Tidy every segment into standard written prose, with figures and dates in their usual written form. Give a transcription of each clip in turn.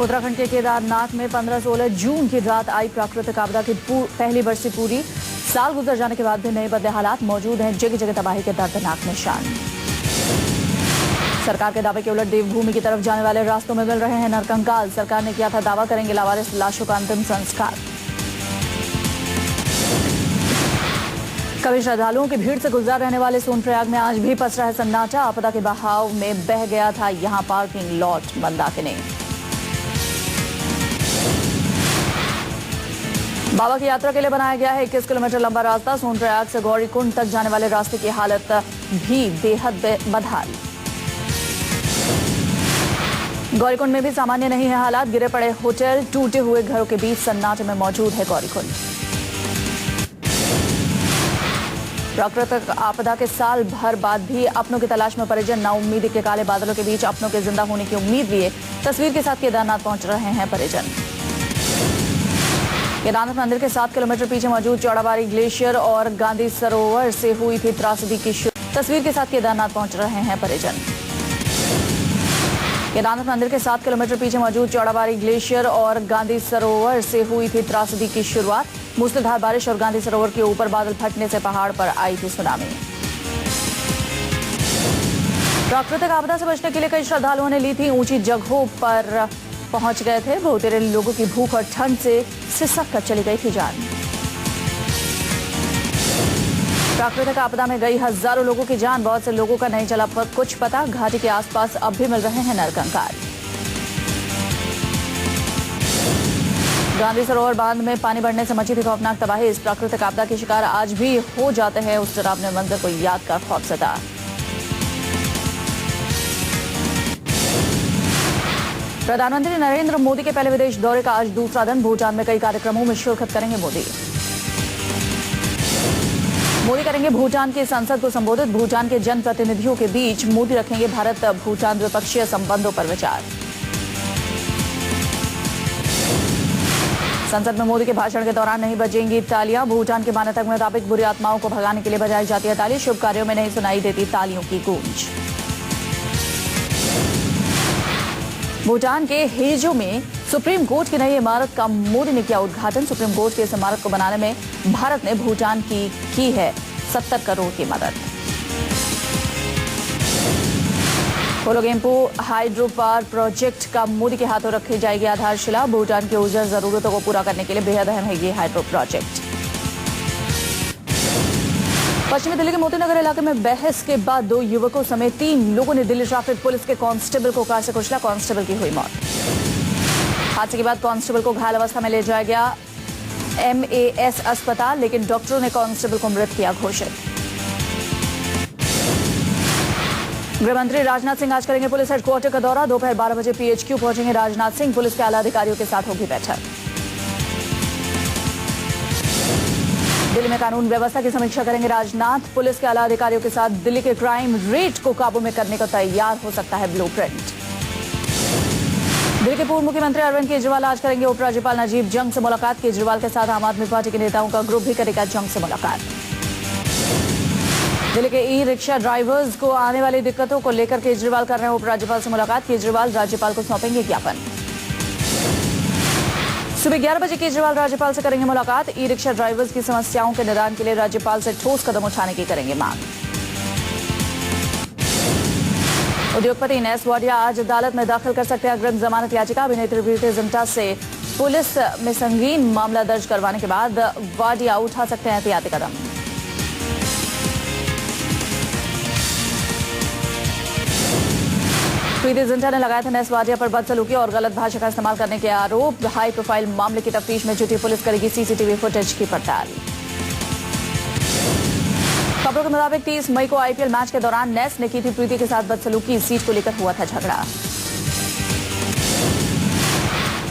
उत्तराखंड के केदारनाथ में 15-16 जून की रात आई प्राकृतिक आपदा की पहली बरसी पूरी। साल गुजर जाने के बाद भी नए बदले हालात मौजूद हैं, जगह जगह तबाही के दर्दनाक निशान। सरकार के दावे के उलट देवभूमि की तरफ जाने वाले रास्तों में मिल रहे हैं नरकंकाल। सरकार ने किया था दावा, करेंगे लावारिस लाशों का अंतिम संस्कार। कभी श्रद्धालुओं की भीड़ से गुलजार रहने वाले सोनप्रयाग में आज भी पसरा है सन्नाटा। आपदा के बहाव में बह गया था यहां पार्किंग लॉट मंदाकिनी। बाबा की यात्रा के लिए बनाया गया है 21 किलोमीटर लंबा रास्ता। सोनप्रयाग से गौरीकुंड तक जाने वाले रास्ते की हालत भी बेहद बदहाल। गौरीकुंड में भी सामान्य नहीं है हालात। गिरे पड़े होटल, टूटे हुए घरों के बीच सन्नाटे में मौजूद है गौरीकुंड। प्राकृतिक आपदा के साल भर बाद भी अपनों की तलाश में परिजन नाउम्मीदी के काले बादलों के बीच अपनों के जिंदा होने की उम्मीद लिए तस्वीर के साथ केदारनाथ पहुंच रहे हैं परिजन। केदारनाथ मंदिर के 7 किलोमीटर पीछे मौजूद चौड़ाबाड़ी ग्लेशियर और गांधी सरोवर से हुई थी त्रासदी की तस्वीर के साथ केदारनाथ पहुंच रहे हैं परिजन। केदारनाथ मंदिर के 7 किलोमीटर पीछे मौजूद चौड़ाबाड़ी ग्लेशियर और गांधी सरोवर से हुई थी त्रासदी की शुरुआत। मूसलाधार बारिश और गांधी सरोवर के ऊपर बादल फटने से पहाड़ पर आई थी सुनामी। प्राकृतिक आपदा से बचने के लिए कई श्रद्धालुओं ने ली थी ऊंची जगहों पर पहुंच गए थे। बहुत तेरे लोगों की भूख और ठंड से सिसक कर चली गई थी जान। प्राकृतिक आपदा में गई हजारों लोगों की जान। बहुत से लोगों का नहीं चला कुछ पता। घाटी के आसपास अब भी मिल रहे हैं नरकंकाल। गांधी सरोवर बांध में पानी बढ़ने से मची थी खौफनाक तबाही। इस प्राकृतिक आपदा के शिकार आज भी हो जाते हैं उस डरावने मंजर को याद कर खौफजदा। प्रधानमंत्री नरेंद्र मोदी के पहले विदेश दौरे का आज दूसरा दिन। भूटान में कई कार्यक्रमों में शिरकत करेंगे मोदी करेंगे भूटान की संसद को संबोधित। भूटान के जनप्रतिनिधियों के बीच मोदी रखेंगे भारत भूटान द्विपक्षीय संबंधों पर विचार। संसद में मोदी के भाषण के दौरान नहीं बजेंगी तालियां। भूटान की मान्यता के मुताबिक बुरी आत्माओं को भगाने के लिए बजाई जाती है ताली। शुभ कार्यों में नहीं सुनाई देती तालियों की गूंज। भूटान के हेजो में सुप्रीम कोर्ट की नई इमारत का मोदी ने किया उद्घाटन। सुप्रीम कोर्ट की इस इमारत को बनाने में भारत ने भूटान की है 70 करोड़ की मदद। कोलोगेम्पो हाइड्रो पावर प्रोजेक्ट का मोदी के हाथों रखी जाएगी आधारशिला। भूटान की ऊर्जा जरूरतों को पूरा करने के लिए बेहद अहम है ये हाइड्रो प्रोजेक्ट। पश्चिमी दिल्ली के मोतीनगर इलाके में बहस के बाद 2 युवकों समेत 3 लोगों ने दिल्ली ट्रैफिक पुलिस के कांस्टेबल को कार से कुचला। कांस्टेबल की हुई मौत। हादसे के बाद कांस्टेबल को घायल अवस्था में ले जाया गया MAS अस्पताल, लेकिन डॉक्टरों ने कांस्टेबल को मृत किया घोषित। गृह मंत्री राजनाथ सिंह आज करेंगे पुलिस हेडक्वार्टर का दौरा। दोपहर 12 बजे PHQ पहुंचेंगे राजनाथ सिंह। पुलिस के आला अधिकारियों के साथ होगी बैठक। दिल्ली में कानून व्यवस्था की समीक्षा करेंगे राजनाथ। पुलिस के आला अधिकारियों के साथ दिल्ली के क्राइम रेट को काबू में करने को तैयार हो सकता है ब्लूप्रिंट। दिल्ली के पूर्व मुख्यमंत्री अरविंद केजरीवाल आज करेंगे उपराज्यपाल नजीब जंग से मुलाकात। केजरीवाल के साथ आम आदमी पार्टी के नेताओं का ग्रुप भी करेगा जंग से मुलाकात। दिल्ली के ई-रिक्शा ड्राइवर्स को आने वाली दिक्कतों को लेकर केजरीवाल कर रहे हैं उपराज्यपाल से मुलाकात। केजरीवाल राज्यपाल को सौंपेंगे ज्ञापन। सुबह 11 बजे केजरीवाल राज्यपाल से करेंगे मुलाकात। ई-रिक्शा ड्राइवर्स की समस्याओं के निदान के लिए राज्यपाल से ठोस कदम उठाने की करेंगे मांग। उद्योगपति इनेस वाडिया आज अदालत में दाखिल कर सकते हैं अग्रिम जमानत याचिका। अभिनेत्री प्रीति जिंटा से पुलिस में संगीन मामला दर्ज करवाने के बाद वाडिया उठा सकते हैं एहतियाती कदम। प्रीति जिंटा ने लगाया था इनेस वाडिया पर बदसलूकी और गलत भाषा का इस्तेमाल करने के आरोप। हाई प्रोफाइल मामले की तफ्तीश में जुटी पुलिस करेगी CCTV फुटेज की पड़ताल। खबरों के मुताबिक 30 मई को IPL मैच के दौरान नेस ने की थी प्रीति के साथ बदसलूकी। सीट को लेकर हुआ था झगड़ा।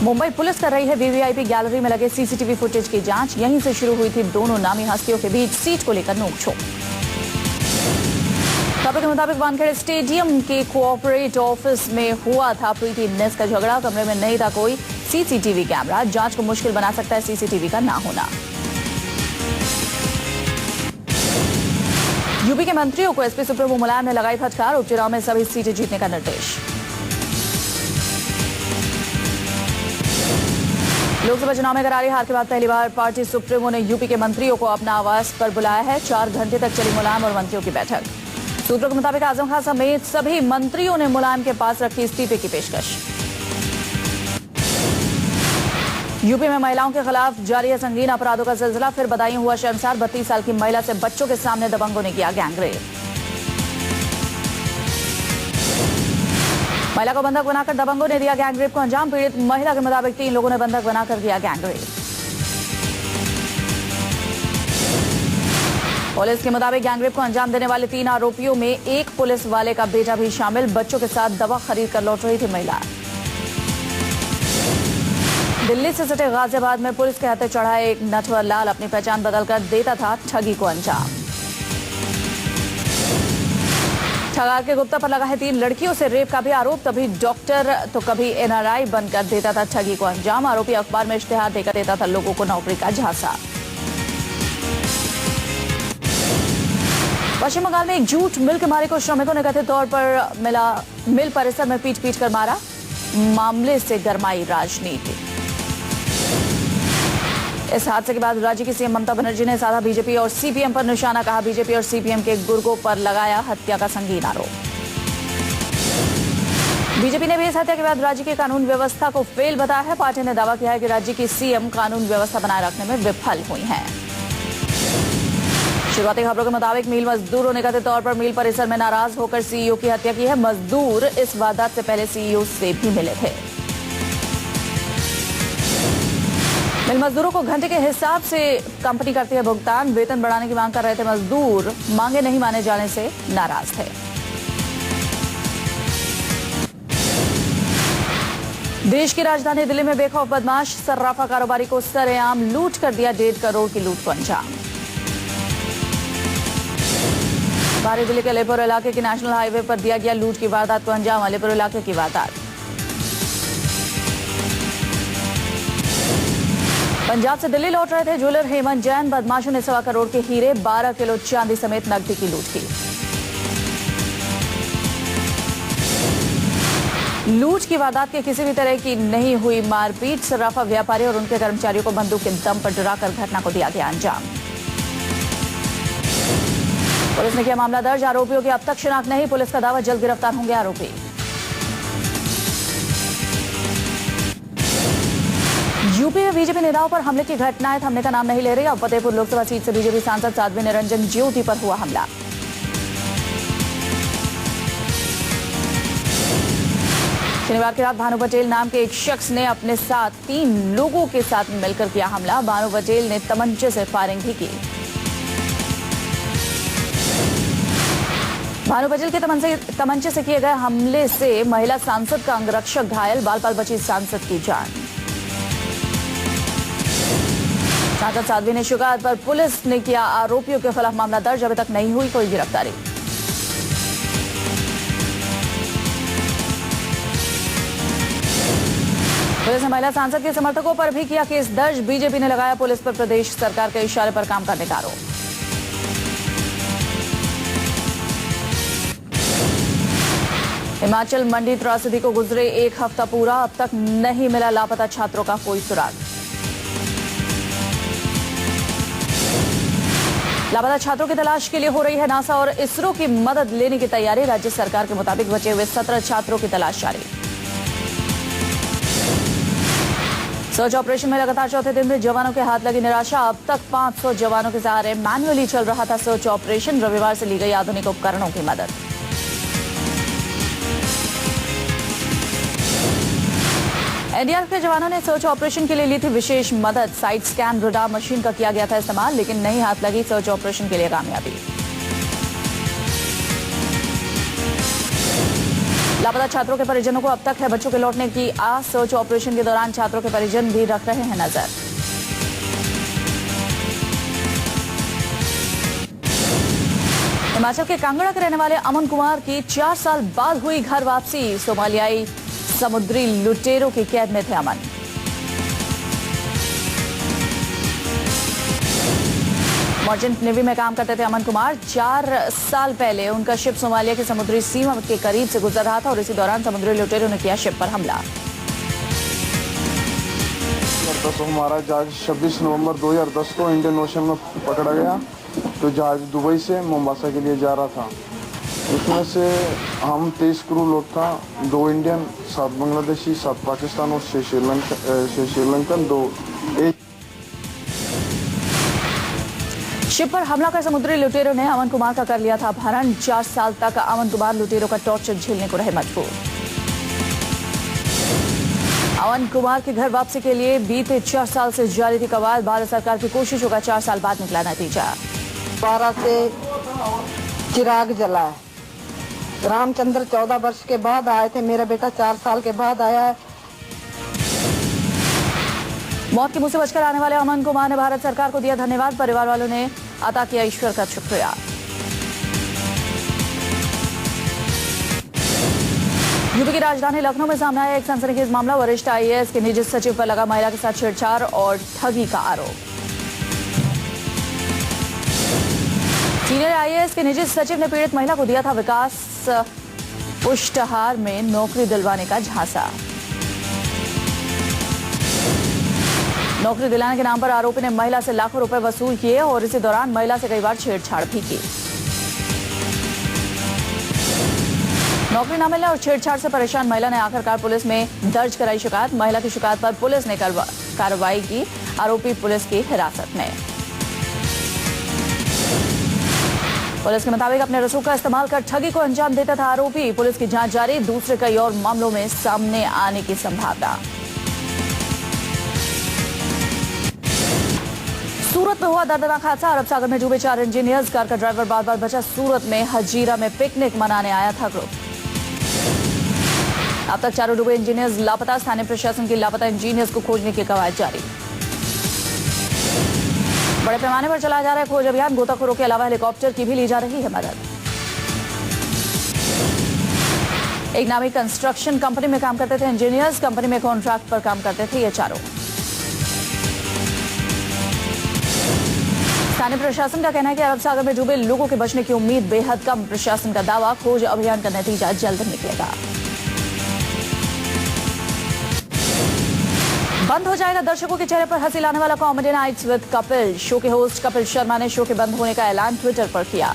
मुंबई पुलिस कर रही है VVIP गैलरी में लगे CCTV फुटेज की जांच। यहीं से शुरू हुई थी दोनों नामी हस्तियों के बीच सीट को लेकर नोकझोंक। खबरों के मुताबिक वानखेड़े स्टेडियम के कोऑपरेट ऑफिस में हुआ था प्रीति नेस का झगड़ा। कमरे में नहीं था कोई CCTV कैमरा। जांच को मुश्किल बना सकता है CCTV का ना होना। यूपी के मंत्रियों को एसपी सुप्रीमो मुलायम ने लगाई फटकार। उपचुनाव में सभी सीटें जीतने का निर्देश। लोकसभा चुनाव में करारी हार के बाद पहली बार पार्टी सुप्रीमो ने यूपी के मंत्रियों को अपना आवास पर बुलाया है। 4 घंटे तक चली मुलायम और मंत्रियों की बैठक। सूत्रों के मुताबिक आजम खान समेत सभी मंत्रियों ने मुलायम के पास रखी इस्तीफे की पेशकश। यूपी में महिलाओं के खिलाफ जारी है संगीन अपराधों का सिलसिला। फिर बदायूं हुआ शर्मसार। 32 साल की महिला से बच्चों के सामने दबंगों ने किया गैंगरेप। महिला को बंधक बनाकर दबंगों ने दिया गैंगरेप को अंजाम। पीड़ित महिला के मुताबिक 3 लोगों ने बंधक बनाकर दिया गैंगरेप। पुलिस के मुताबिक गैंगरेप को अंजाम देने वाले 3 आरोपियों में एक पुलिस वाले का बेटा भी शामिल। बच्चों के साथ दवा खरीद कर लौट रही थी महिला। दिल्ली से सटे गाजियाबाद में पुलिस के हत्थे चढ़ा एक नटवर लाल अपनी पहचान बदलकर देता था ठगी को अंजाम। ठगार के गुप्ता पर लगा है 3 लड़कियों से रेप का भी आरोप। कभी डॉक्टर तो कभी एनआरआई बनकर देता था ठगी को अंजाम। आरोपी अखबार में इश्तेहार देकर देता था लोगों को नौकरी का झांसा। पश्चिम बंगाल में एक झूठ मिल के मालिक को श्रमिकों ने कथित तौर पर मिल परिसर में पीट कर मारा। मामले से गरमाई राजनीति। इस हादसे के बाद राज्य की सीएम ममता बनर्जी ने साधा बीजेपी और सीपीएम पर निशाना। कहा बीजेपी और सीपीएम के गुर्गों पर लगाया हत्या का संगीन आरोप। बीजेपी ने भी इस हत्या के बाद राज्य की कानून व्यवस्था को फेल बताया है। पार्टी ने दावा किया है कि राज्य की सीएम कानून व्यवस्था बनाए रखने में विफल हुई हैं। शुरुआती खबरों के मुताबिक मिल मजदूरों ने कथित तौर पर मिल परिसर में नाराज होकर सीईओ की हत्या की है। मजदूर इस वारदात से पहले सीईओ से भी मिले थे। मिल मजदूरों को घंटे के हिसाब से कंपनी करती है भुगतान। वेतन बढ़ाने की मांग कर रहे थे मजदूर। मांगे नहीं माने जाने से नाराज थे। देश की राजधानी दिल्ली में बेखौफ बदमाश सर्राफा कारोबारी को सरेआम लूट कर दिया 1.5 करोड़ की लूट को अंजाम। बाहरी दिल्ली के अलीपुर इलाके की नेशनल हाईवे पर दिया गया लूट की वारदात को अंजाम। अलीपुर इलाके की वारदात। पंजाब से दिल्ली लौट रहे थे ज्वेलर हेमंत जैन। बदमाशों ने 1.25 करोड़ के हीरे 12 किलो चांदी समेत नकदी की लूट की। लूट की वारदात के किसी भी तरह की नहीं हुई मारपीट। सर्राफा व्यापारी और उनके कर्मचारियों को बंदूक के दम पर डराकर घटना को दिया गया अंजाम। पुलिस ने किया मामला दर्ज। आरोपियों की अब तक शिनाख्त नहीं। पुलिस का दावा जल्द गिरफ्तार होंगे आरोपी। यूपी में बीजेपी नेताओं पर हमले की घटनाएं थमने का नाम नहीं ले रही। अब फतेहपुर लोकसभा सीट से बीजेपी सांसद साध्वी निरंजन ज्योति पर हुआ हमला। शनिवार की रात भानु पटेल नाम के एक शख्स ने अपने साथ 3 लोगों के साथ मिलकर किया हमला। भानु पटेल ने तमंचे से फायरिंग भी की। भानु पटेल के तमंचे से किए गए हमले से महिला सांसद का अंगरक्षक घायल। बाल बाल बची सांसद की जान। सांसद साध्वी ने शिकायत पर पुलिस ने किया आरोपियों के खिलाफ मामला दर्ज। अभी तक नहीं हुई कोई गिरफ्तारी। पुलिस ने महिला सांसद के समर्थकों पर भी किया केस दर्ज। बीजेपी ने लगाया पुलिस पर प्रदेश सरकार के इशारे पर काम करने का आरोप। हिमाचल मंडी त्रासदी को गुजरे 1 हफ्ता पूरा। अब तक नहीं मिला लापता छात्रों का कोई सुराग। लापता छात्रों की तलाश के लिए हो रही है नासा और इसरो की मदद लेने की तैयारी। राज्य सरकार के मुताबिक बचे हुए 17 छात्रों की तलाश जारी। सर्च ऑपरेशन में लगातार चौथे दिन भी जवानों के हाथ लगी निराशा। अब तक 500 जवानों के सहारे मैन्युअली चल रहा था सर्च ऑपरेशन। रविवार से ली गई आधुनिक उपकरणों की मदद। एनडीआरएफ के जवानों ने सर्च ऑपरेशन के लिए ली थी विशेष मदद। साइड स्कैन रडार मशीन का किया गया था इस्तेमाल, लेकिन नहीं हाथ लगी सर्च ऑपरेशन के लिए कामयाबी। लापता छात्रों के परिजनों को अब तक है बच्चों के लौटने की आस। सर्च ऑपरेशन के दौरान छात्रों के परिजन भी रख रहे हैं नजर। हिमाचल के कांगड़ा के रहने वाले अमन कुमार की 4 साल बाद हुई घर वापसी। सोमालियाई समुद्री लुटेरों की कैद में थे अमन। मर्चेंट नेवी में काम करते थे अमन कुमार। 4 साल पहले उनका शिप सोमालिया की समुद्री सीमा के करीब से गुजर रहा था और इसी दौरान समुद्री लुटेरों ने किया शिप पर हमला। 2010 हमारा जहाज 26 नवंबर 2010 को इंडियन ओशन में पकड़ा गया। तो जहाज दुबई से मोम्बासा के लिए जा रहा था। उसमें से हम 23 क्रू लोग था, 2 इंडियन, 7 बांग्लादेशी, 7 पाकिस्तान और 6 श्रीलंकन, 2 शिप पर हमला कर समुद्री लुटेरों ने अमन कुमार का कर लिया था अपहरण। 4 साल तक अमन कुमार लुटेरों का टॉर्चर झेलने को रहे मजबूर। अमन कुमार के घर वापसी के लिए बीते 4 साल से जारी थी कवायद। भारत सरकार की कोशिशों का 4 साल बाद निकला नतीजा। 12 से चिराग जला है। रामचंद्र 14 वर्ष के बाद आए थे, मेरा बेटा 4 साल के बाद आया है। मौत के मुंह से बचकर आने वाले अमन कुमार ने भारत सरकार को दिया धन्यवाद। परिवार वालों ने अता किया ईश्वर का शुक्रिया। यूपी की राजधानी लखनऊ में सामने आया एक सनसनीखेज मामला। वरिष्ठ आईएएस के निजी सचिव पर लगा महिला के साथ छेड़छाड़ और ठगी का आरोप। सीनियर आईएएस के निजी सचिव ने पीड़ित महिला को दिया था विकास पुष्टहार में नौकरी दिलवाने का झांसा। नौकरी दिलाने के नाम पर आरोपी ने महिला से लाखों रुपए वसूल किए और इसी दौरान महिला से कई बार छेड़छाड़ भी की। नौकरी न मिलने और छेड़छाड़ से परेशान महिला ने आखिरकार पुलिस में दर्ज कराई शिकायत। महिला की शिकायत पर पुलिस ने कार्रवाई की। आरोपी पुलिस की हिरासत में। पुलिस के मुताबिक अपने रसूख का इस्तेमाल कर ठगी को अंजाम देता था आरोपी। पुलिस की जांच जारी। दूसरे कई और मामलों में सामने आने की संभावना। सूरत में हुआ दर्दनाक हादसा। अरब सागर में डूबे 4 इंजीनियर्स। कार का ड्राइवर बार बार बचा। सूरत में हजीरा में पिकनिक मनाने आया था ग्रुप। अब तक 4 डूबे इंजीनियर्स लापता। स्थानीय प्रशासन की लापता इंजीनियर्स को खोजने की कवायद जारी। बड़े पैमाने पर चलाया जा रहा है खोज अभियान। गोताखोरों के अलावा हेलीकॉप्टर की भी ली जा रही है मदद। एक नामी कंस्ट्रक्शन कंपनी में काम करते थे इंजीनियर्स। कंपनी में कॉन्ट्रैक्ट पर काम करते थे ये चारों। स्थानीय प्रशासन का कहना है कि अरब सागर में डूबे लोगों के बचने की उम्मीद बेहद कम। प्रशासन का दावा खोज अभियान का नतीजा जल्द निकलेगा। बंद हो जाएगा दर्शकों के चेहरे पर हंसी लाने वाला comedy nights with Kapil. Show के होस्ट कपिल शर्मा ने शो के बंद होने का ऐलान ट्विटर पर किया।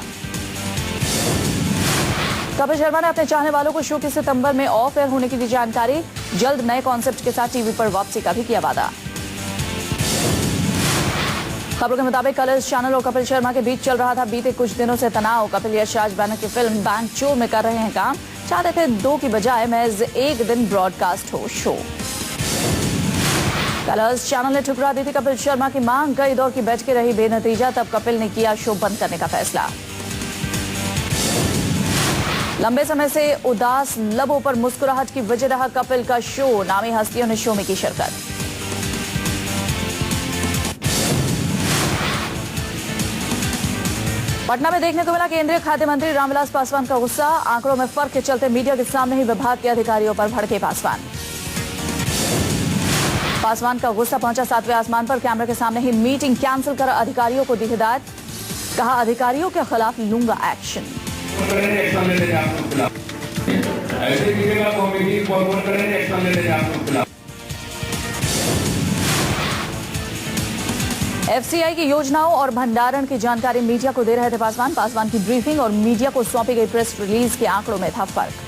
कपिल शर्मा ने अपने चाहने वालों को शो के सितंबर में ऑफ एयर होने की दी जानकारी। जल्द नए कॉन्सेप्ट के साथ टीवी पर वापसी का भी किया वादा। खबरों के मुताबिक कलर्स चैनल और कपिल शर्मा के बीच चल रहा था बीते कुछ दिनों से तनाव। कपिल यश राज बैनर की फिल्म बैंक चोर में कर रहे हैं काम। चाहते थे 2 की बजाय महज 1 दिन ब्रॉडकास्ट हो शो। कलर्स चैनल ने ठुकरा दी थी कपिल शर्मा की मांग। कई दौर की बैठकें रही बेनतीजा। तब कपिल ने किया शो बंद करने का फैसला। लंबे समय से उदास लबों पर मुस्कुराहट की वजह रहा कपिल का शो। नामी हस्तियों ने शो में की शिरकत। पटना में देखने को मिला केंद्रीय खाद्य मंत्री रामविलास पासवान का गुस्सा। आंकड़ों में फर्क के चलते मीडिया के सामने ही विभाग के अधिकारियों पर भड़के पासवान। पासवान का गुस्सा पहुंचा 7वें आसमान पर। कैमरे के सामने ही मीटिंग कैंसिल कर अधिकारियों को दी हिदायत। कहा अधिकारियों के खिलाफ लूंगा एक्शन। एफसीआई की योजनाओं और भंडारण की जानकारी मीडिया को दे रहे थे पासवान। पासवान की ब्रीफिंग और मीडिया को सौंपी गई प्रेस रिलीज के आंकड़ों में था फर्क।